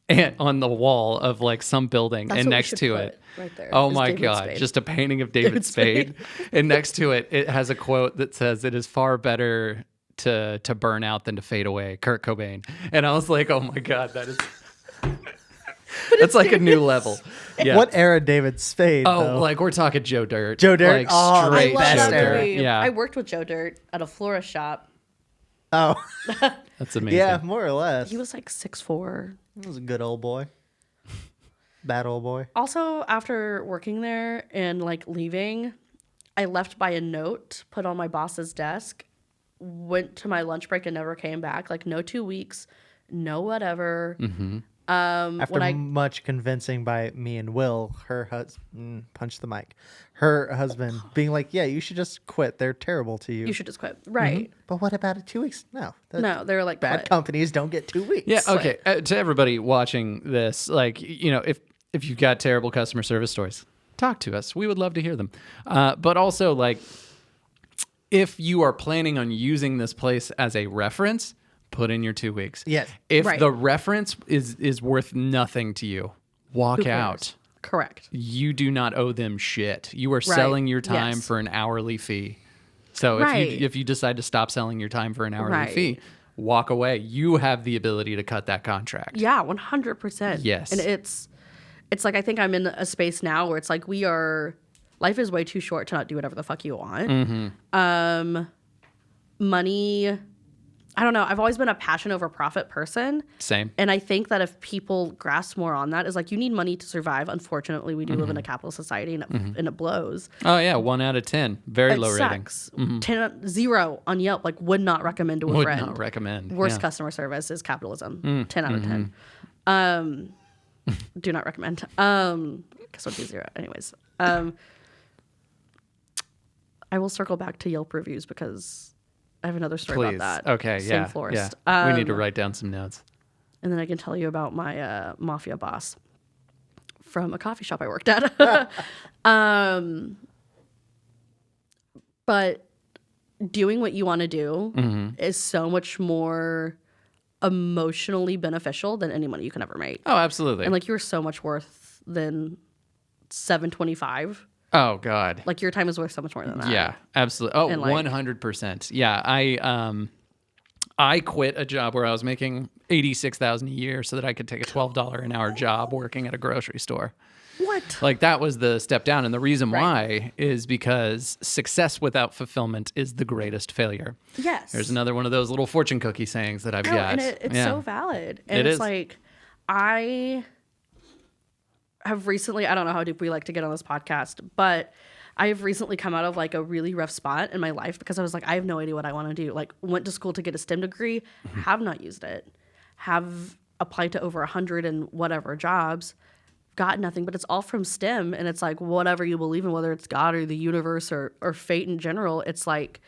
and on the wall of like some building, That's and what we next should to put it. right there Oh is my David God. Spade. Just a painting of David Spade. And next to it, it has a quote that says, "It is far better to burn out than to fade away." Kurt Cobain. And I was like, oh my God, that is... That's like a new level. Yeah. What era David Spade? Oh, though? like we're talking Joe Dirt. Joe Dirt? Like Oh, straight I love best Joe that era. Dirt. movie. Yeah. I worked with Joe Dirt at a florist shop. Oh, That's amazing. yeah, more or less. He was like 6'4". He was a good old boy. Bad old boy. Also, after working there and like leaving, I left by a note put on my boss's desk, went to my lunch break and never came back. Like no 2 weeks, no whatever. After much convincing by me and Will, her husband, punch the mic, her husband being like, yeah, you should just quit. They're terrible to you. You should just quit. Right. But what about it 2 weeks? No. No, they were like, Bad quit. companies don't get 2 weeks. Yeah, okay. To everybody watching this, like, you know, if you've got terrible customer service stories, talk to us. We would love to hear them. But also, like, if you are planning on using this place as a reference, put in your 2 weeks. Yes. If Right. the reference is worth nothing to you, walk Who cares? out. Correct. You do not owe them shit. You are selling your time Yes. for an hourly fee. So Right. if you decide to stop selling your time for an hourly Right. fee, walk away. You have the ability to cut that contract. Yeah, 100%. Yes. And it's like I think I'm in a space now where it's like life is way too short to not do whatever the fuck you want. Money, I don't know. I've always been a passion over profit person. Same. And I think that if people grasp more on that, is like you need money to survive. Unfortunately, we do live in a capitalist society and it blows. Oh yeah, 1 out of 10. Very low rating. Sucks. 0 on Yelp. Like would not recommend to a Would friend. not recommend. Worst yeah. customer service is capitalism. 10 out of 10. Do not recommend. Because would be 0. Anyways. I will circle back to Yelp reviews because I have another story Please. about that. Okay, Same yeah. florist. Yeah. We need to write down some notes. And then I can tell you about my mafia boss from a coffee shop I worked at. But doing what you want to do is so much more emotionally beneficial than any money you can ever make. Oh, absolutely. And like you're so much worth than $7.25. Oh God. Like your time is worth so much more than that. Yeah, absolutely. Oh, And, like- 100%. Yeah, I quit a job where I was making $86,000 a year so that I could take a $12 an hour job working at a grocery store. What? Like that was the step down, and the reason Right. why is because success without fulfillment is the greatest failure. Yes. There's another one of those little fortune cookie sayings that I've No, got. and it's Yeah. so valid. And It it's is. like, I have recently, I don't know how deep we like to get on this podcast, but I have recently come out of like a really rough spot in my life because I was like, I have no idea what I want to do. Like went to school to get a STEM degree, have not used it, have applied to over 100 and whatever jobs, got nothing, but it's all from STEM. And it's like, whatever you believe in, whether it's God or the universe or fate in general, it's like,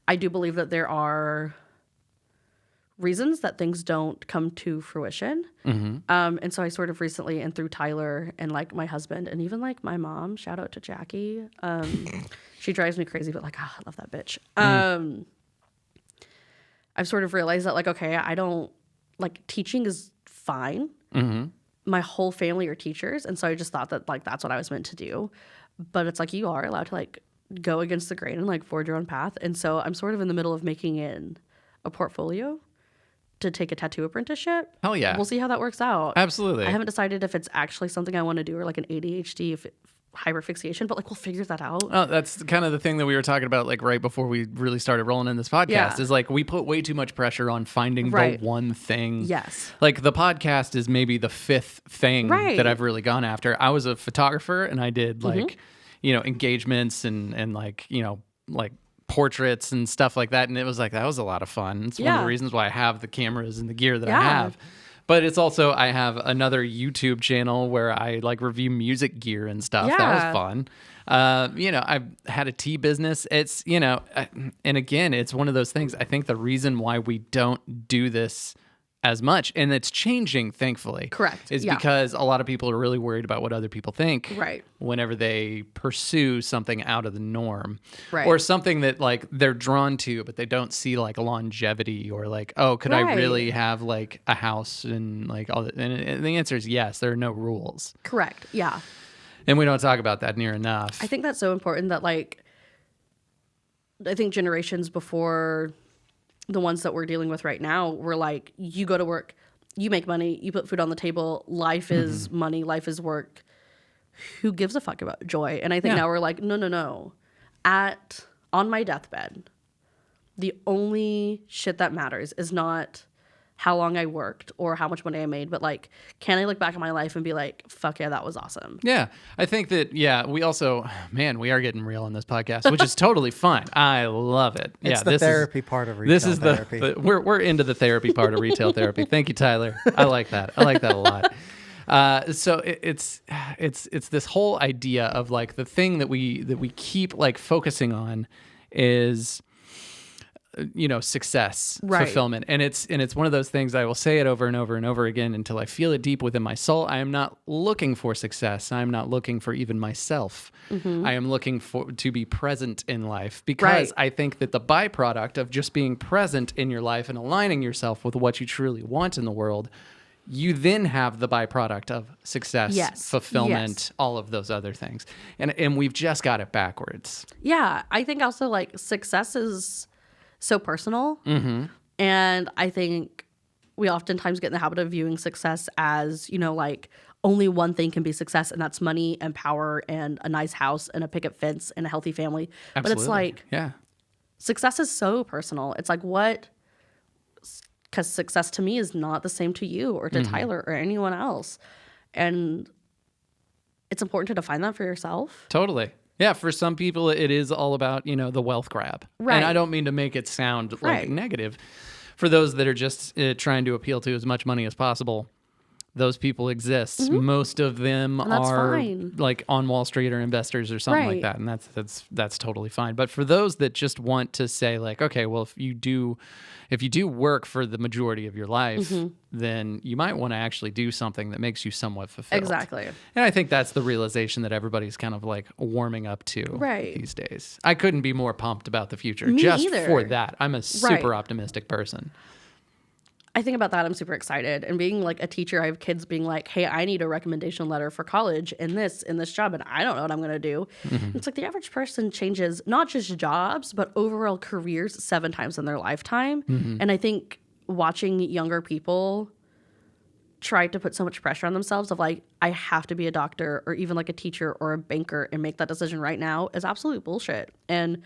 I do believe that there are reasons that things don't come to fruition. And so I sort of recently, and through Tyler and like my husband and even like my mom, shout out to Jackie. She drives me crazy, but like, I love that bitch. I've sort of realized that like, okay, I don't like teaching is fine. My whole family are teachers. And so I just thought that like, that's what I was meant to do. But it's like, you are allowed to like go against the grain and like forge your own path. And so I'm sort of in the middle of making an a portfolio to take a tattoo apprenticeship. Hell yeah. We'll see how that works out. Absolutely. I haven't decided if it's actually something I want to do or like an ADHD hyperfixation, but like we'll figure that out. Oh, that's kind of the thing that we were talking about like right before we really started rolling in this podcast is like we put way too much pressure on finding the one thing. Yes. Like the podcast is maybe the fifth thing that I've really gone after. I was a photographer and I did like, engagements and like, like portraits and stuff like that. And it was like, that was a lot of fun. It's one of the reasons why I have the cameras and the gear that I have. But it's also, I have another YouTube channel where I like review music gear and stuff. Yeah. That was fun. I've had a tea business. It's, and again, it's one of those things. I think the reason why we don't do this as much, and it's changing, thankfully. Correct. Is because a lot of people are really worried about what other people think. Right. Whenever they pursue something out of the norm. Right. Or something that like they're drawn to, but they don't see like a longevity or like, oh, could I really have like a house and like all that? And the answer is yes, there are no rules. Correct. Yeah. And we don't talk about that near enough. I think that's so important that like, I think generations before the ones that we're dealing with right now, we're like, you go to work, you make money, you put food on the table, life is money, life is work. Who gives a fuck about joy? And I think now we're like, no. On my deathbed, the only shit that matters is not how long I worked or how much money I made, but like, can I look back at my life and be like, fuck yeah, that was awesome. Yeah. I think that, we also, man, we are getting real on this podcast, which is totally fine. I love it. It's the therapy part of retail therapy. We're into the therapy part of retail therapy. Thank you, Tyler. I like that. I like that a lot. So it's this whole idea of like the thing that we keep like focusing on is success, fulfillment. And it's one of those things, I will say it over and over and over again until I feel it deep within my soul. I am not looking for success. I am not looking for even myself. I am looking to be present in life because I think that the byproduct of just being present in your life and aligning yourself with what you truly want in the world, you then have the byproduct of success, fulfillment, all of those other things. And we've just got it backwards. Yeah. I think also like success is so personal. And I think we oftentimes get in the habit of viewing success as, like only one thing can be success, and that's money and power and a nice house and a picket fence and a healthy family. Absolutely. But it's like, success is so personal. It's like because success to me is not the same to you or to Tyler or anyone else. And it's important to define that for yourself. Totally. Yeah, for some people, it is all about, the wealth grab. Right. And I don't mean to make it sound like negative. For those that are just trying to appeal to as much money as possible, those people exist. Most of them are like on Wall Street or investors or something like that. And that's totally fine. But for those that just want to say like, okay, well, if you do work for the majority of your life, then you might want to actually do something that makes you somewhat fulfilled. Exactly. And I think that's the realization that everybody's kind of like warming up to these days. I couldn't be more pumped about the future. Me just either. for that. I'm a super optimistic person. I think about that. I'm super excited. And being like a teacher, I have kids being like, hey, I need a recommendation letter for college in this job, and I don't know what I'm going to do. It's like the average person changes not just jobs, but overall careers 7 times in their lifetime. And I think watching younger people try to put so much pressure on themselves of like, I have to be a doctor or even like a teacher or a banker and make that decision right now is absolute bullshit. And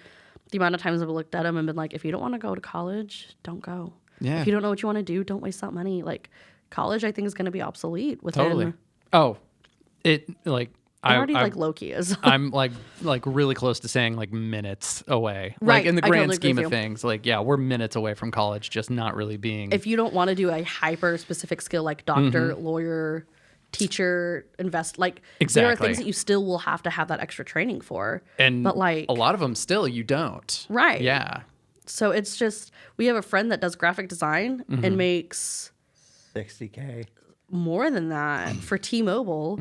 the amount of times I've looked at them and been like, if you don't want to go to college, don't go. Yeah. If you don't know what you want to do, don't waste that money. Like college, I think is going to be obsolete within. Totally. Oh, it like like Loki is. I'm like really close to saying like minutes away. Right. Like in the grand totally scheme of things, like we're minutes away from college, just not really being. If you don't want to do a hyper specific skill like doctor, lawyer, teacher, there are things that you still will have to have that extra training for. But like a lot of them still you don't. Right. Yeah. So it's just, we have a friend that does graphic design and makes $60K more than that for T-Mobile.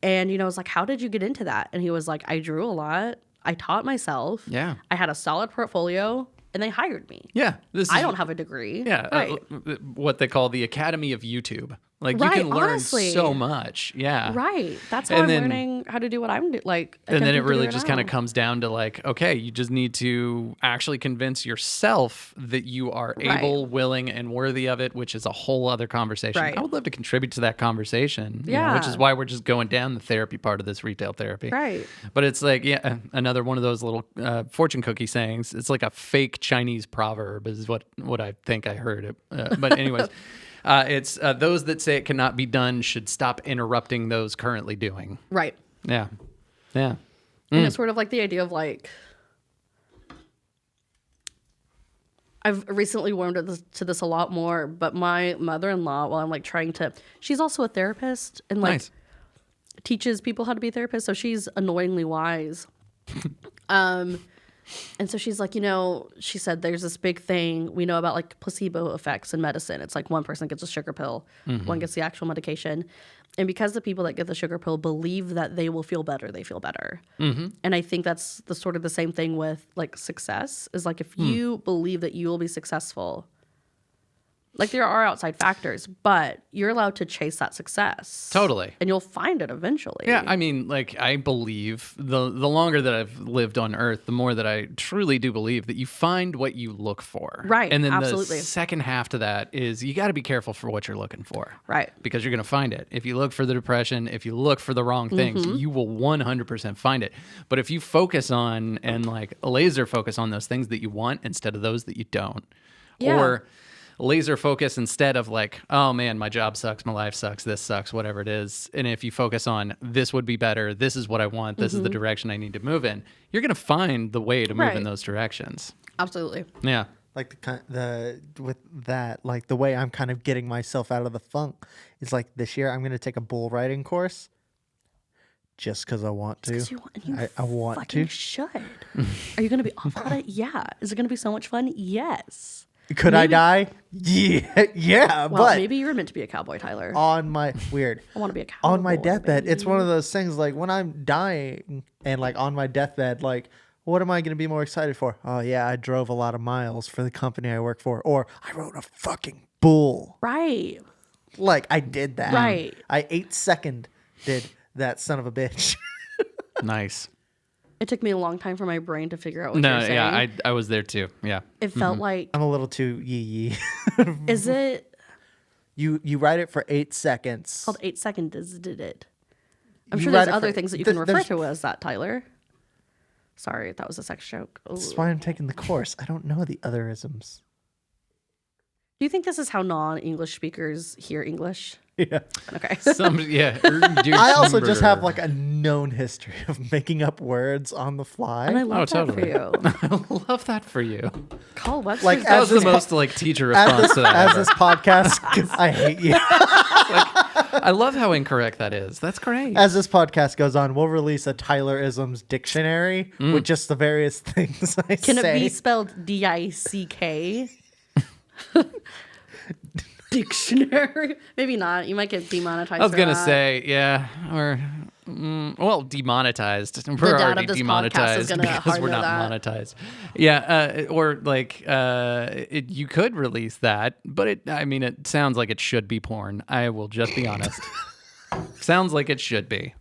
And, I was like, how did you get into that? And he was like, I drew a lot. I taught myself. Yeah. I had a solid portfolio and they hired me. Yeah. I don't have a degree. Yeah. Right. What they call the Academy of YouTube. Like you Right, can learn honestly. so much. Yeah. Right. That's how And I'm then- learning how to do what I'm doing. Like, And then it really attempting to just do kind of now. comes down to like, okay, you just need to actually convince yourself that you are Right. able, willing, and worthy of it, which is a whole other conversation. Right. I would love to contribute to that conversation, you know, Yeah. which is why we're just going down the therapy part of this retail therapy. Right. But it's like, yeah, another one of those little fortune cookie sayings. It's like a fake Chinese proverb is what I think I heard. But anyways, it's those that say it cannot be done should stop interrupting those currently doing. Right. Yeah. Yeah. And it's sort of like the idea of like, I've recently warmed to this a lot more, but my mother-in-law, while I'm like trying to, she's also a therapist and like Nice. teaches people how to be therapists. So she's annoyingly wise. And so she's like, you know, she said there's this big thing we know about like placebo effects in medicine. It's like one person gets a sugar pill, one gets the actual medication. And because the people that get the sugar pill believe that they will feel better, they feel better. And I think that's the sort of the same thing with like success is like if you believe that you will be successful, like there are outside factors, but you're allowed to chase that success. Totally. And you'll find it eventually. Yeah, I mean, like I believe the longer that I've lived on Earth, the more that I truly do believe that you find what you look for. Right, And then absolutely. the second half to that is you got to be careful for what you're looking for. Right. Because you're going to find it. If you look for the depression, if you look for the wrong things, you will 100% find it. But if you focus on and like laser focus on those things that you want instead of those that you don't, Yeah. or laser focus instead of like, oh man, my job sucks, my life sucks, this sucks, whatever it is. And if you focus on this would be better, this is what I want, this is the direction I need to move in, you're going to find the way to move in Right. those directions. Absolutely. Yeah. Like with that, like the way I'm kind of getting myself out of the funk is like this year I'm going to take a bull riding course just because I want to. 'Cause you want, and you I want fucking to. should. Are you going to be awful at it? Yeah. Is it going to be so much fun? Yes. Could I die? Yeah, yeah. Well, but maybe you were meant to be a cowboy, Tyler. on my weird. I want to be a cowboy. On my deathbed, it's one of those things like when I'm dying and like on my deathbed, like what am I going to be more excited for? Oh yeah, I drove a lot of miles for the company I work for, or I rode a fucking bull. Right. Like I did that. Right. I 8-second did that son of a bitch. Nice. It took me a long time for my brain to figure out what No, you're saying. yeah, I was there too. Yeah. It felt like, I'm a little too yee. is it You ride it for 8 seconds. called 8 seconds? Did it? I'm You sure ride there's it other for- things that you can refer there's- to as that, Tyler. Sorry, that was a sex joke. Ooh. That's why I'm taking the course. I don't know the otherisms. Do you think this is how non-English speakers hear English? Yeah. Okay. I also just have like a known history of making up words on the fly. And I love that totally. for you. I love that for you. Call Webster's. Like, That was the this po- most like teacher response to that as ever. this podcast, I hate you. I love how incorrect that is. That's great. As this podcast goes on, we'll release a Tylerisms dictionary with just the various things I Can say. it be spelled D-I-C-K? Dictionary? Maybe not. You might get demonetized. I was for gonna that. say, yeah, or well, demonetized. We're dad already of this podcast is demonetized gonna because we're hard not that. monetized. Yeah, or like you could release that, but it sounds like it should be porn. I will just be honest. Sounds like it should be.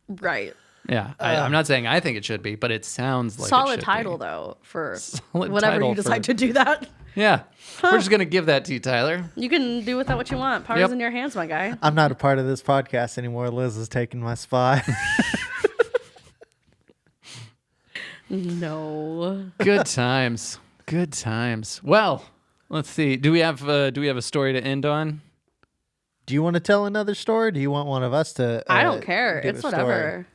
Right. Yeah, I'm not saying I think it should be, but it sounds like it Solid should title be. though for Solid whatever title you decide for- to do that. Yeah, we're just gonna give that to you, Tyler. You can do with that what you want. Power's Yep. in your hands, my guy. I'm not a part of this podcast anymore. Liz is taking my spot. No. Good times. Good times. Well, let's see. Do we have a story to end on? Do you want to tell another story? Or do you want one of us to? I don't care. do It's a story? whatever.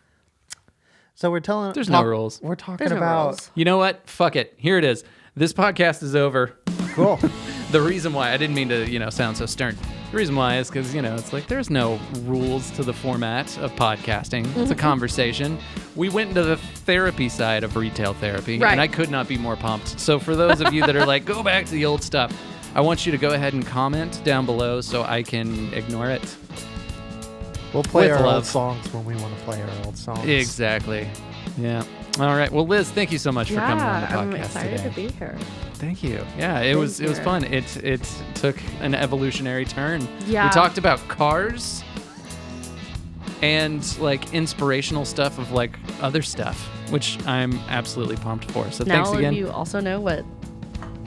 So we're telling. There's no rules. We're talking There's no about. rules. You know what? Fuck it. Here it is. This podcast is over. Cool. The reason why I didn't mean to, sound so stern. The reason why is because, it's like there's no rules to the format of podcasting. It's a conversation. We went into the therapy side of retail therapy, Right. and I could not be more pumped. So for those of you that are like, go back to the old stuff, I want you to go ahead and comment down below so I can ignore it. We'll play With our love. old songs when we want to play our old songs. Exactly. Yeah. All right. Well, Liz, thank you so much for coming on the podcast I'm excited today. to be here. Thank you. Yeah, it was fun. It took an evolutionary turn. Yeah. We talked about cars and like inspirational stuff of like other stuff, which I'm absolutely pumped for. So Now thanks again. you also know what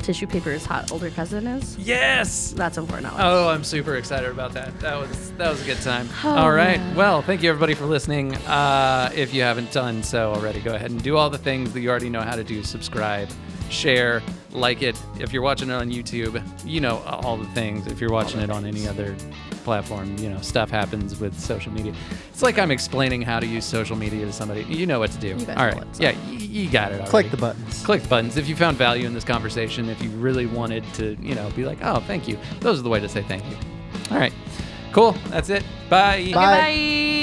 tissue paper's hot older cousin is. Yes. That's important knowledge. Oh, I'm super excited about that. That was a good time. Oh, all right. yeah. Well, thank you everybody for listening. If you haven't done so already, go ahead and do all the things that you already know how to do. Subscribe, share, like it. If you're watching it on YouTube, you know all the things. If you're watching it on any other platform, you know, stuff happens with social media. It's like I'm explaining how to use social media to somebody. You know what to do. You guys All know right. what's Yeah, up. you got it already. Click the buttons. Click the buttons. If you found value in this conversation, if you really wanted to, you know, be like, oh, thank you. Those are the way to say thank you. All right. Cool. That's it. Bye. Bye. Bye.